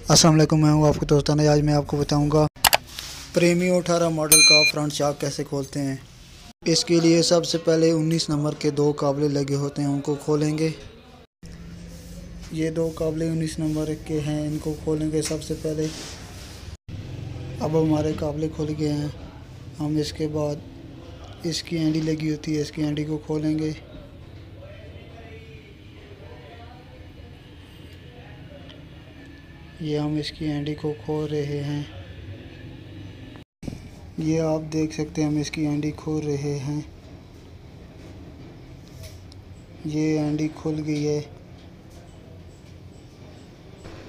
अस्सलाम वालेकुम, मैं हूँ आपके दोस्तान। आज मैं आपको बताऊँगा प्रीमियो 18 मॉडल का फ्रंट शॉक कैसे खोलते हैं। इसके लिए सबसे पहले 19 नंबर के दो काबले लगे होते हैं, उनको खोलेंगे। ये दो काबले 19 नंबर के हैं, इनको खोलेंगे सबसे पहले। अब हमारे काबले खुल गए हैं। हम इसके बाद इसकी एंडी लगी होती है, इसकी एंडी को खोलेंगे। ये हम इसकी एंडी को खोल रहे हैं। ये आप देख सकते हैं, हम इसकी एंडी खोल रहे हैं। ये एंडी खुल गई है।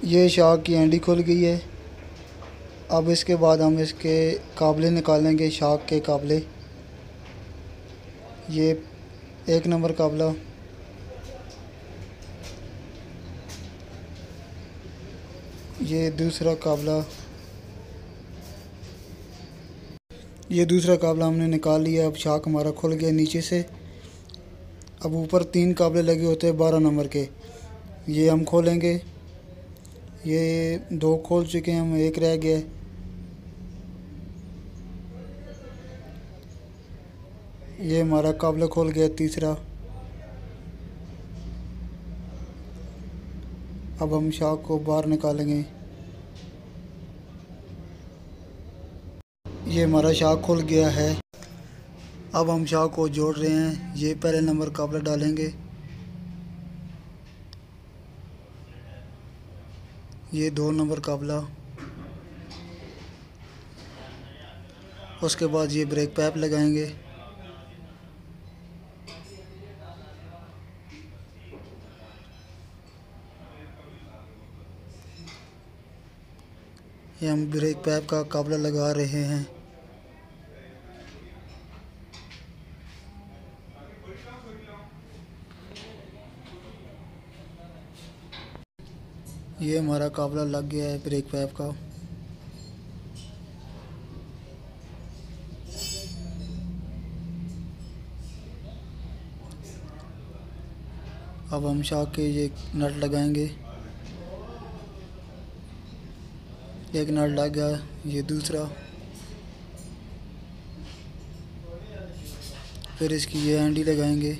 ये शॉक की एंडी खुल गई है। अब इसके बाद हम इसके काबले निकालेंगे, शॉक के काबले। ये 1 नंबर काबला, ये दूसरा काबला, ये दूसरा काबला हमने निकाल लिया। अब शॉक हमारा खुल गया नीचे से। अब ऊपर 3 काबले लगे होते हैं 12 नंबर के, ये हम खोलेंगे। ये 2 खोल चुके हैं हम, 1 रह गया। ये हमारा काबला खोल गया तीसरा। अब हम शॉक को बाहर निकालेंगे। ये हमारा शॉक खुल गया है। अब हम शॉक को जोड़ रहे हैं। ये पहले नंबर काबला डालेंगे, ये 2 नंबर काबला, उसके बाद ये ब्रेक पैप लगाएंगे। ये हम ब्रेक पैप का काबला लगा रहे हैं। ये हमारा काबला लग गया है ब्रेक पैप का। अब हम शॉक के ये नट लगाएंगे। एक नट लग गया, ये दूसरा। फिर इसकी ये एंडी लगाएंगे।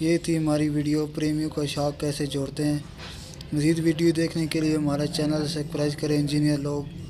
ये थी हमारी वीडियो, प्रीमियो का शॉक कैसे जोड़ते हैं। मज़ीद वीडियो देखने के लिए हमारा चैनल सब्सक्राइब करें। इंजीनियर लोग।